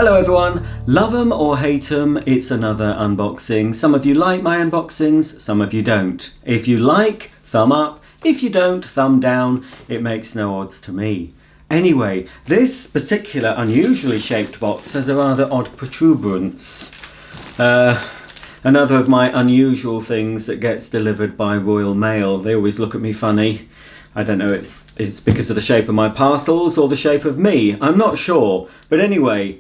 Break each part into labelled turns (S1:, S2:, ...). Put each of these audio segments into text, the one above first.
S1: Hello everyone, love 'em or hate 'em, it's another unboxing. Some of you like my unboxings, some of you don't. If you like, thumb up. If you don't, thumb down. It makes no odds to me. Anyway, this particular unusually shaped box has a rather odd protuberance. Another of my unusual things that gets delivered by Royal Mail. They always look at me funny. I don't know, it's because of the shape of my parcels or the shape of me. I'm not sure. But anyway,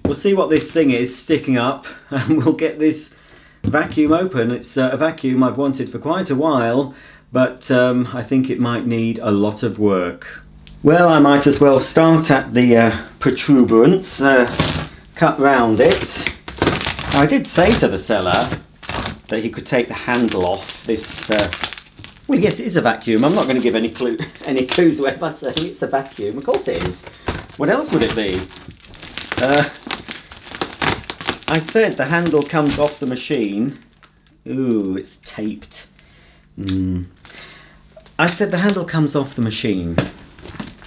S1: we'll see what this thing is sticking up and we'll get this vacuum open. It's a vacuum I've wanted for quite a while, but I think it might need a lot of work. Well, I might as well start at the protuberance, cut round it. I did say to the seller that he could take the handle off this. Well, yes, it is a vacuum. I'm not going to give any clues away by saying it's a vacuum. Of course it is. What else would it be? I said the handle comes off the machine. Ooh, it's taped. I said the handle comes off the machine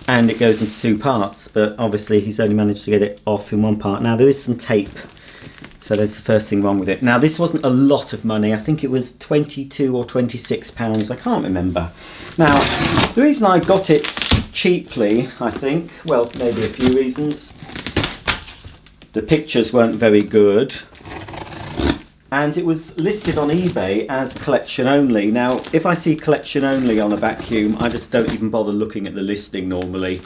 S1: and it goes into two parts, but obviously he's only managed to get it off in one part. Now there is some tape, so that's the first thing wrong with it. Now this wasn't a lot of money. I think it was £22 or £26. I can't remember. Now the reason I got it cheaply, I think, well, maybe a few reasons. The pictures weren't very good, and it was listed on eBay as collection only. Now, if I see collection only on a vacuum, I just don't even bother looking at the listing normally,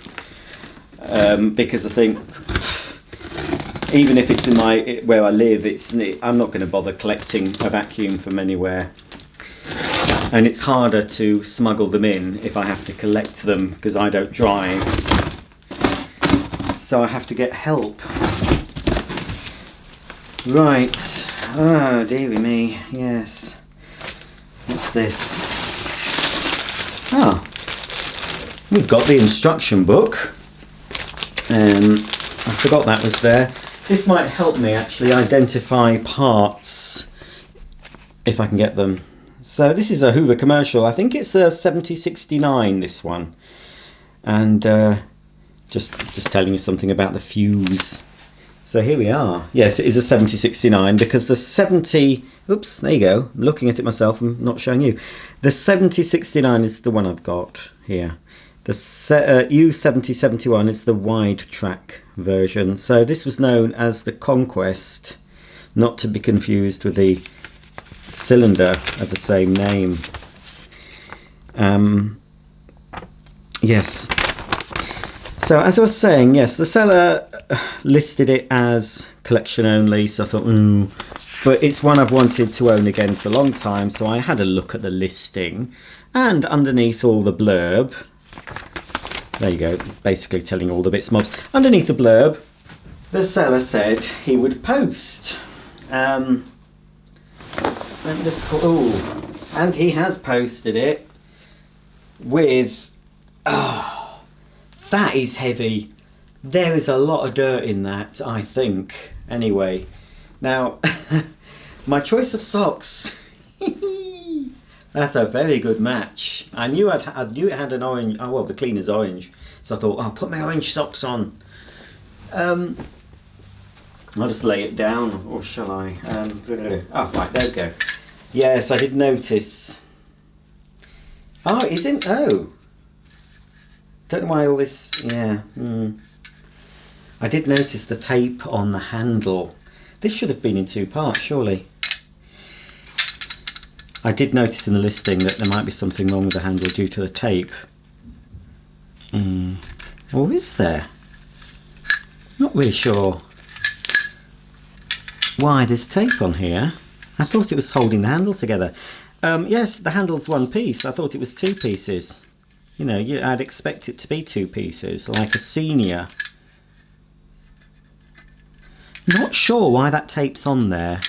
S1: because I think even if it's in where I live, I'm not going to bother collecting a vacuum from anywhere. And it's harder to smuggle them in if I have to collect them because I don't drive. So I have to get help. Right, oh dearie me, yes. What's this? Ah, we've got the instruction book. I forgot that was there. This might help me actually identify parts if I can get them. So this is a Hoover commercial. I think it's a 7069, this one. And just telling you something about the fuse. So here we are. Yes, it is a 7069 because the 70... Oops, there you go. I'm looking at it myself. I'm not showing you. The 7069 is the one I've got here. The U7071 is the wide track version. So this was known as the Conquest, not to be confused with the cylinder of the same name. Yes. So as I was saying, yes, the seller listed it as collection only, so I thought, but it's one I've wanted to own again for a long time, so I had a look at the listing, and underneath all the blurb, there you go, basically telling all the bits and bobs, underneath the blurb, the seller said he would post. Let me just put, and he has posted it with, that is heavy. There is a lot of dirt in that, I think. Anyway, now, my choice of socks. That's a very good match. I knew it had an orange, oh well, the cleaner's orange. So I thought, I'll put my orange socks on. I'll just lay it down, or shall I? Oh, right, there we go. Yes, I did notice. Oh, it isn't, oh. Don't know why all this, yeah. I did notice the tape on the handle. This should have been in two parts, surely. I did notice in the listing that there might be something wrong with the handle due to the tape. Or is there? Not really sure why there's tape on here. I thought it was holding the handle together. Yes, the handle's one piece. I thought it was two pieces. You know, I'd expect it to be two pieces, like a senior. Not sure why that tape's on there.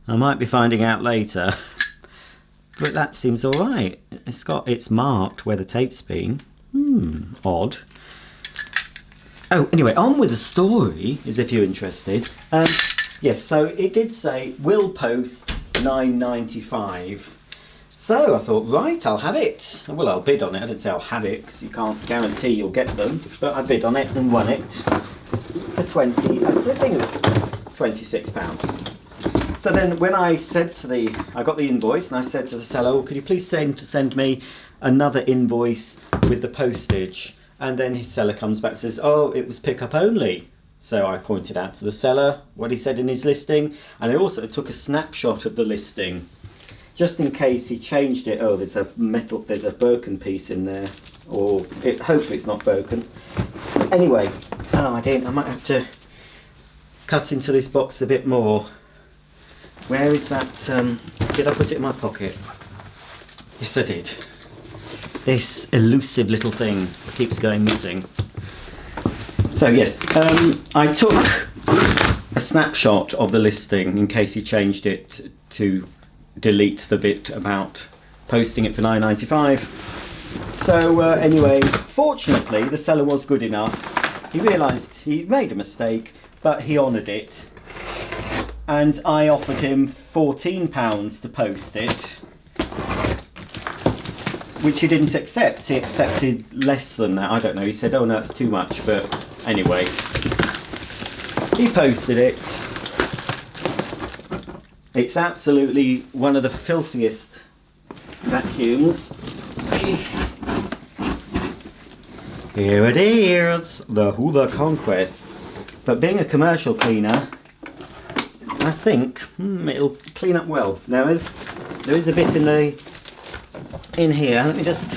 S1: I might be finding out later. But that seems alright. It's marked where the tape's been. Odd. Oh, anyway, on with the story, as if you're interested. Yes, so it did say, will post £9.95. So I thought, right, I'll have it. Well, I'll bid on it. I didn't say I'll have it because you can't guarantee you'll get them. But I bid on it and won it. for 20, I think it was £26. So then when I said to I got the invoice and I said to the seller, oh, could you please send me another invoice with the postage? And then his seller comes back and says, oh, it was pickup only. So I pointed out to the seller what he said in his listing, and I also took a snapshot of the listing, just in case he changed it. Oh, there's a broken piece in there, or hopefully it's not broken. Anyway, oh, I might have to cut into this box a bit more. Where is that? Did I put it in my pocket? Yes, I did. This elusive little thing keeps going missing. So yes, I took a snapshot of the listing in case he changed it to delete the bit about posting it for £9.95. So anyway, fortunately the seller was good enough. He realised he made a mistake, but he honoured it. And I offered him £14 to post it, which he didn't accept. He accepted less than that. I don't know. He said, oh no, that's too much. But anyway, he posted it. It's absolutely one of the filthiest vacuums. Here it is, the Hoover Conquest. But being a commercial cleaner, I think it'll clean up well. Now there is a bit in here. Let me just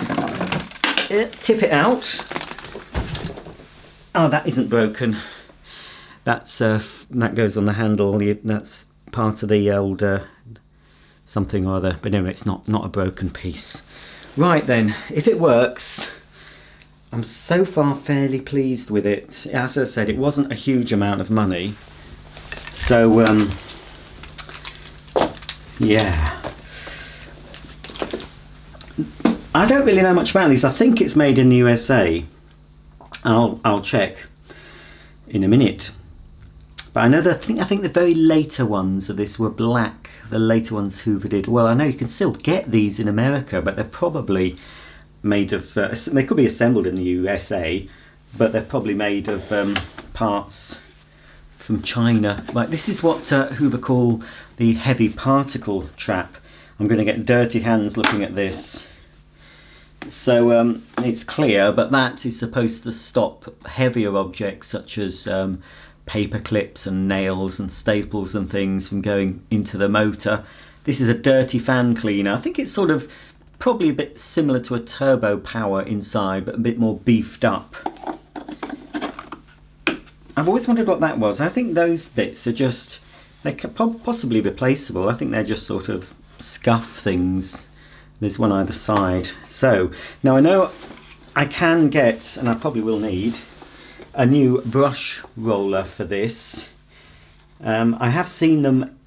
S1: tip it out. Oh, that isn't broken. That's that goes on the handle. That's part of the old something or other. But anyway, it's not a broken piece. Right then, if it works, I'm so far fairly pleased with it. As I said, it wasn't a huge amount of money. So, yeah. I don't really know much about these. I think it's made in the USA. I'll check in a minute. But I know that I think the very later ones of this were black. The later ones Hoover did. Well, I know you can still get these in America, but they're probably made of. They could be assembled in the USA, but they're probably made of parts from China. Like this is what Hoover call the heavy particle trap. I'm going to get dirty hands looking at this. So it's clear, but that is supposed to stop heavier objects such as paper clips and nails and staples and things from going into the motor. This is a dirty fan cleaner. I think it's sort of probably a bit similar to a turbo power inside, but a bit more beefed up. I've always wondered what that was. I think those bits are just, they're possibly replaceable. I think they're just sort of scuff things. There's one either side. So now I know I can get, and I probably will need, a new brush roller for this. I have seen them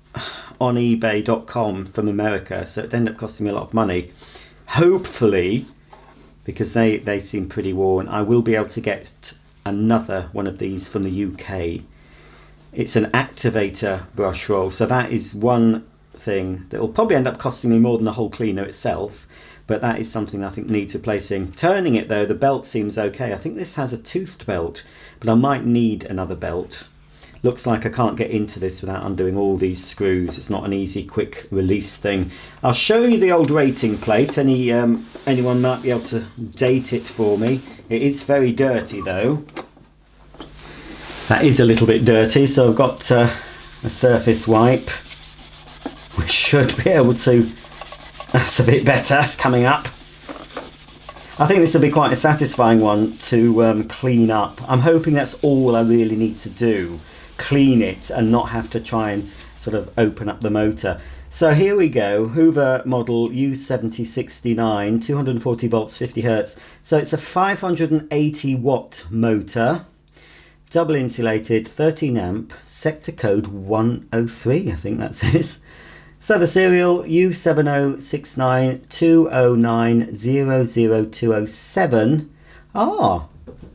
S1: on ebay.com from America, so it ended up costing me a lot of money. Hopefully, because they seem pretty worn, I will be able to get another one of these from the UK. It's an activator brush roll, so that is one thing that will probably end up costing me more than the whole cleaner itself, but that is something I think needs replacing. Turning it though, the belt seems okay. I think this has a toothed belt, but I might need another belt. Looks like I can't get into this without undoing all these screws. It's not an easy quick release thing. I'll show you the old rating plate. Anyone might be able to date it for me. It is very dirty though. That is a little bit dirty, so I've got a surface wipe. We should be able to, that's a bit better, it's coming up. I think this will be quite a satisfying one to clean up. I'm hoping that's all I really need to do. Clean it and not have to try and sort of open up the motor. So here we go, Hoover model U7069, 240 volts, 50 hertz. So it's a 580 watt motor, double insulated, 13 amp, sector code 103, I think that says. So the serial U7069 209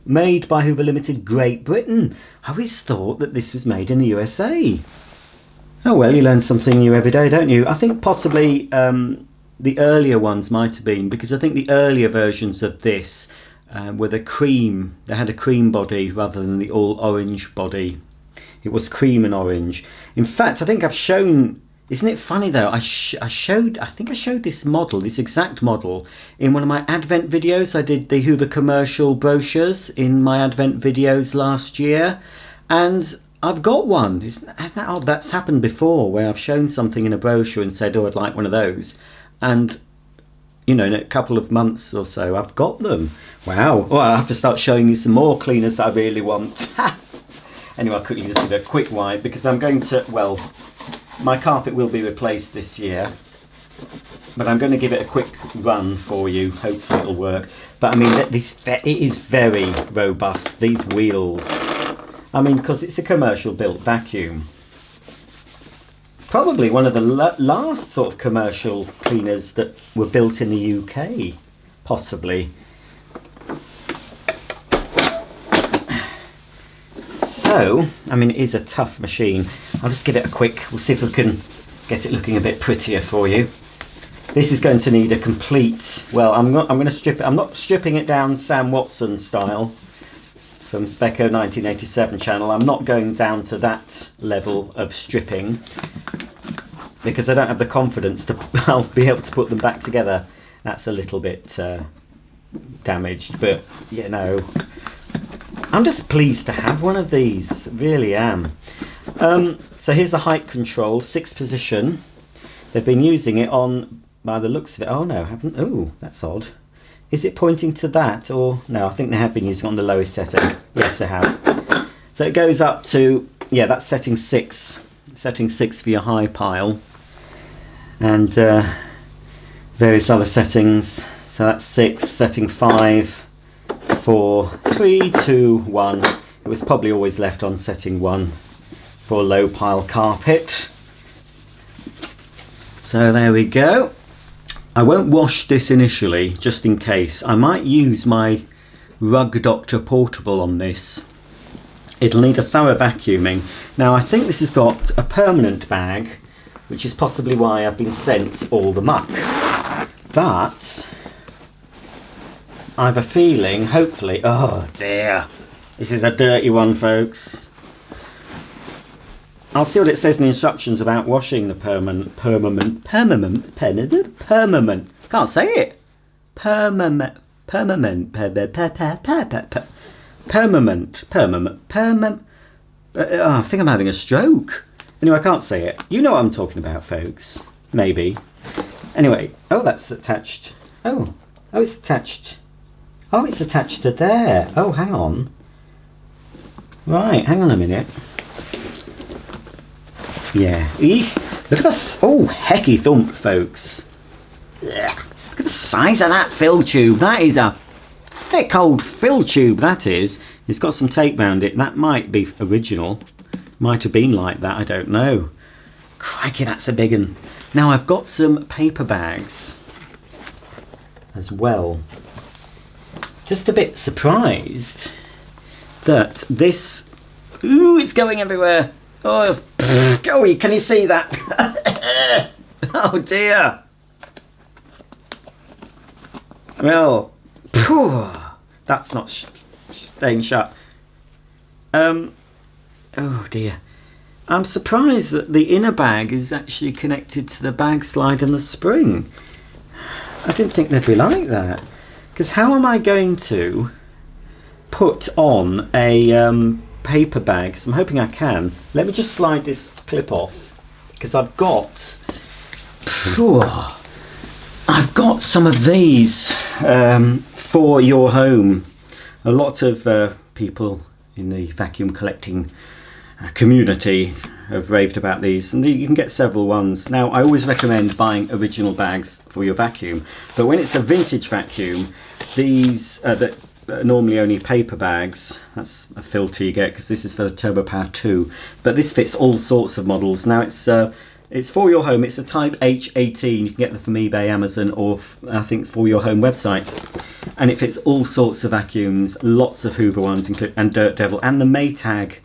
S1: made by Hoover Limited, Great Britain. I always thought that this was made in the USA. Oh well, you learn something new every day, don't you? I think possibly the earlier ones might have been, because I think the earlier versions of this with a cream. They had a cream body rather than the all orange body. It was cream and orange. In fact, I think I've shown. Isn't it funny though? I think I showed this model, this exact model, in one of my Advent videos. I did the Hoover commercial brochures in my Advent videos last year, and I've got one. Isn't that odd? That's happened before, where I've shown something in a brochure and said, "Oh, I'd like one of those," and you know, in a couple of months or so, I've got them. Wow. Well, I have to start showing you some more cleaners I really want. Anyway, I'll quickly just give it a quick wipe because I'm going to, well, my carpet will be replaced this year, but I'm going to give it a quick run for you. Hopefully it'll work. But I mean, it is very robust, these wheels. I mean, because it's a commercial built vacuum. Probably one of the last sort of commercial cleaners that were built in the UK, possibly. So, I mean, it is a tough machine. I'll just give it a quick, we'll see if we can get it looking a bit prettier for you. This is going to need a complete, well, I'm going to strip it. I'm not stripping it down Sam Watson style from Becco 1987 channel. I'm not going down to that level of stripping because I don't have the confidence to I'll be able to put them back together. That's a little bit damaged, but you know, I'm just pleased to have one of these, really am. So here's a height control, 6th position. They've been using it on, by the looks of it, oh no, haven't, oh, that's odd. Is it pointing to that, or, no, I think they have been using it on the lowest setting. Yes, they have. So it goes up to, yeah, that's setting 6. Setting 6 for your high pile. And various other settings. So that's 6, setting 5. 4, 3, 2, 1. It was probably always left on setting 1 for low pile carpet. So there we go. I won't wash this initially, just in case. I might use my Rug Doctor Portable on this. It'll need a thorough vacuuming. Now I think this has got a permanent bag, which is possibly why I've been sent all the muck. But I have a feeling, hopefully, oh dear, this is a dirty one, folks. I'll see what it says in the instructions about washing the permanent, can't say it, permanent, I think I'm having a stroke. Anyway, I can't say it. You know what I'm talking about, folks. Maybe. Anyway, oh, that's attached. Oh, it's attached. Oh, it's attached to there. Oh, hang on. Right, hang on a minute. Yeah. Eek. Look at this. Oh, hecky thump, folks. Ugh. Look at the size of that fill tube. That is a thick old fill tube, that is. It's got some tape around it. That might be original. Might have been like that, I don't know. Crikey, that's a big one. Now, I've got some paper bags as well. Just a bit surprised that this, ooh, it's going everywhere. Oh, golly, can you see that? Oh dear. Well, that's not staying shut. Oh dear. I'm surprised that the inner bag is actually connected to the bag slide and the spring. I didn't think they'd be like that. Because how am I going to put on a paper bag? So I'm hoping I can. Let me just slide this clip off, because I've got some of these for your home. A lot of people in the vacuum collecting community have raved about these, and you can get several ones. Now, I always recommend buying original bags for your vacuum, but when it's a vintage vacuum, these that are normally only paper bags, that's a filter you get, because this is for the Turbo Power 2, but this fits all sorts of models. Now it's for your home. It's a Type H18. You can get them from eBay, Amazon, or I think for your home website, and it fits all sorts of vacuums, lots of Hoover ones, and Dirt Devil, and the Maytag.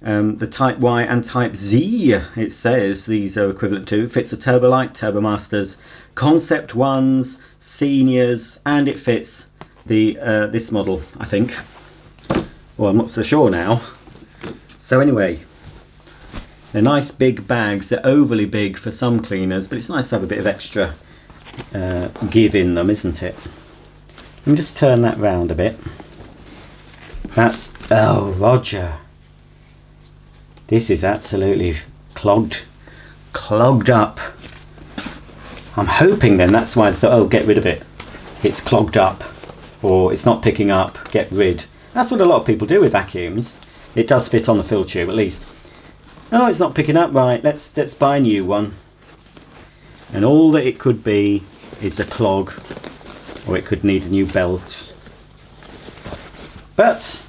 S1: The Type Y and Type Z, it says these are equivalent to. It fits the Turbolite, Turbo Masters, Concept 1s, Seniors, and it fits this model, I think. Well, I'm not so sure now. So anyway, they're nice big bags. They're overly big for some cleaners, but it's nice to have a bit of extra give in them, isn't it? Let me just turn that round a bit. That's, oh, Roger. This is absolutely clogged up. I'm hoping then that's why I thought, oh, get rid of it. It's clogged up, or it's not picking up, get rid. That's what a lot of people do with vacuums. It does fit on the fill tube, at least. Oh, it's not picking up, right, let's buy a new one. And all that it could be is a clog, or it could need a new belt. But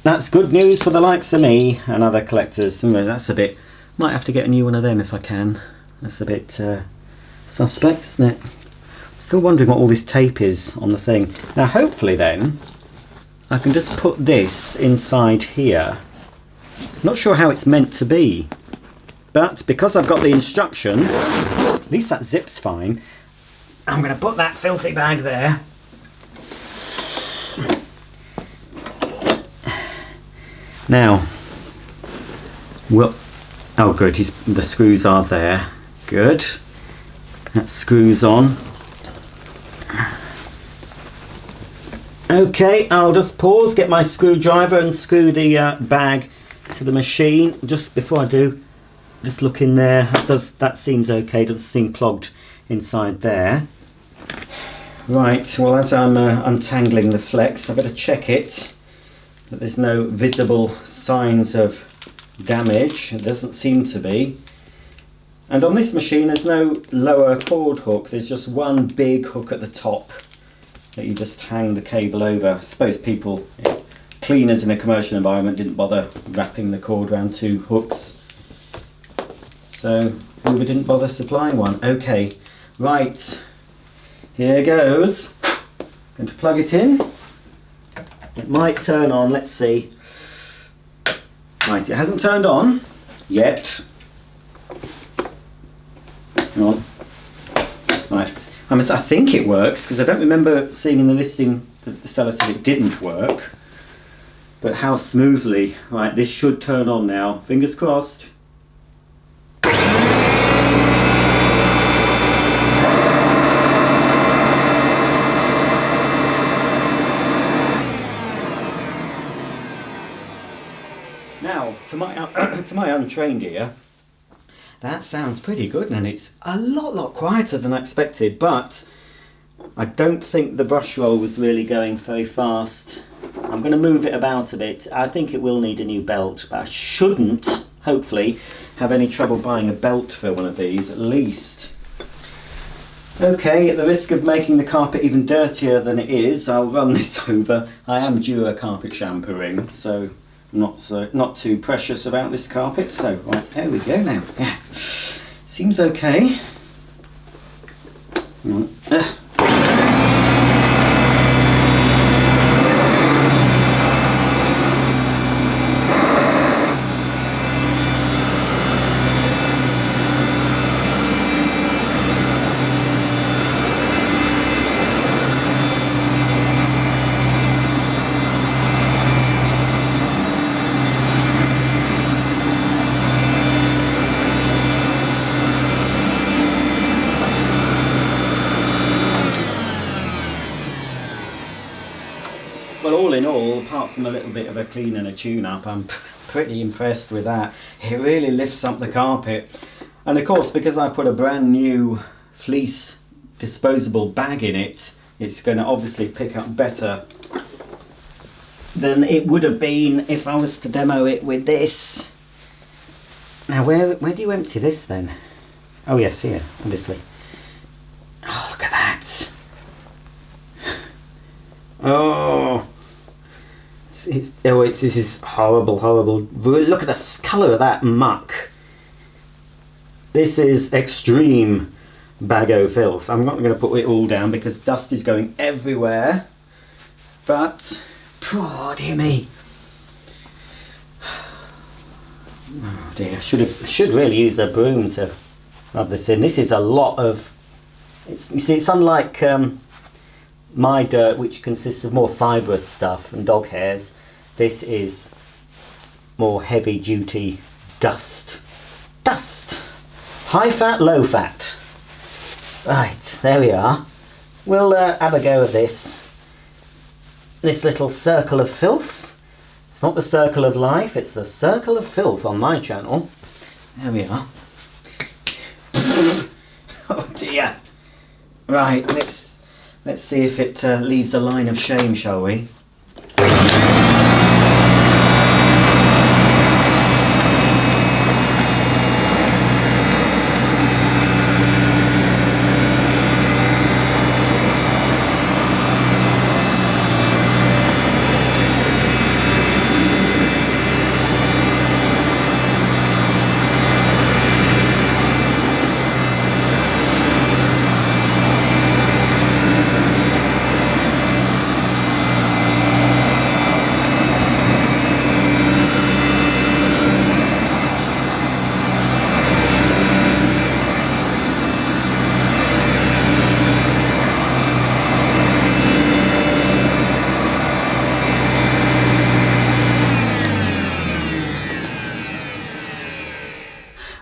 S1: that's good news for the likes of me and other collectors. That's a bit, might have to get a new one of them if I can. That's a bit suspect, isn't it? Still wondering what all this tape is on the thing. Now hopefully then I can just put this inside here. Not sure how it's meant to be, but because I've got the instruction, at least that zips fine. I'm going to put that filthy bag there. Now, oh good, the screws are there. Good. That screws on. Okay, I'll just pause, get my screwdriver and screw the bag to the machine. Just before I do, just look in there. That seems okay, doesn't seem clogged inside there. Right, well as I'm untangling the flex, I better check it, that there's no visible signs of damage. It doesn't seem to be. And on this machine there's no lower cord hook, there's just one big hook at the top that you just hang the cable over. I suppose people, cleaners in a commercial environment, didn't bother wrapping the cord around two hooks. So Hoover didn't bother supplying one. Okay, right, here goes. Going to plug it in. It might turn on, let's see. Right, it hasn't turned on yet. Hang on. Right. I think it works, because I don't remember seeing in the listing that the seller said it didn't work. But how smoothly. Right, this should turn on now. Fingers crossed. Now, to my untrained ear, that sounds pretty good, and it's a lot quieter than I expected, but I don't think the brush roll was really going very fast. I'm going to move it about a bit. I think it will need a new belt, but I shouldn't, hopefully, have any trouble buying a belt for one of these, at least. Okay, at the risk of making the carpet even dirtier than it is, I'll run this over. I am due a carpet shampooing, so not too precious about this carpet. So right, there we go now. Yeah, seems okay. Hang on. Well, all in all, apart from a little bit of a clean and a tune-up, I'm pretty impressed with that. It really lifts up the carpet. And of course, because I put a brand new fleece disposable bag in it, it's going to obviously pick up better than it would have been if I was to demo it with this. Now, where do you empty this then? Oh yes, here, obviously. Oh, look at that. Oh, this is horrible. Look at the colour of that muck. This is extreme bago filth. I'm not going to put it all down because dust is going everywhere. But, oh dear me. Oh dear, should really use a broom to rub this in. This is a lot of. You see, it's unlike my dirt, which consists of more fibrous stuff and dog hairs. This is more heavy duty dust. High fat, low fat. Right, there we are. We'll have a go of this little circle of filth. It's not the circle of life, it's the circle of filth on my channel. There we are. Oh dear. Right, let's see if it leaves a line of shame, shall we?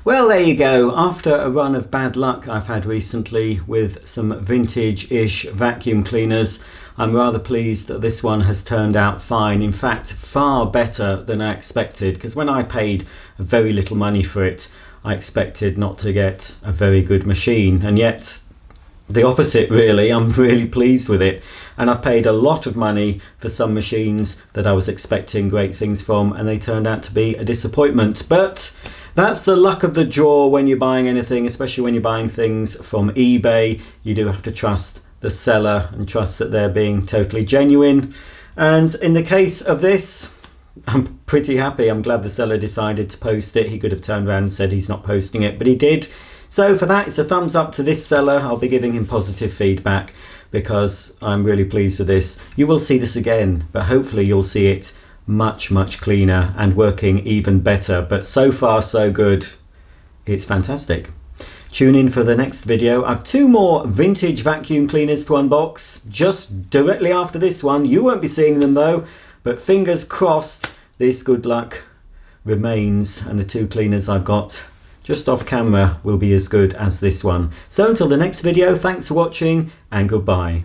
S1: Well, there you go. After a run of bad luck I've had recently with some vintage-ish vacuum cleaners, I'm rather pleased that this one has turned out fine. In fact, far better than I expected, because when I paid very little money for it, I expected not to get a very good machine, and yet the opposite really. I'm really pleased with it, and I've paid a lot of money for some machines that I was expecting great things from, and they turned out to be a disappointment. But that's the luck of the draw when you're buying anything, especially when you're buying things from eBay. You do have to trust the seller and trust that they're being totally genuine. And in the case of this, I'm pretty happy. I'm glad the seller decided to post it. He could have turned around and said he's not posting it, but he did. So for that, it's a thumbs up to this seller. I'll be giving him positive feedback because I'm really pleased with this. You will see this again, but hopefully you'll see it much cleaner and working even better. But so far so good. It's fantastic. Tune in for the next video. I've 2 more vintage vacuum cleaners to unbox just directly after this one. You won't be seeing them though, but fingers crossed this good luck remains and the 2 cleaners I've got just off camera will be as good as this one. So until the next video, thanks for watching and goodbye.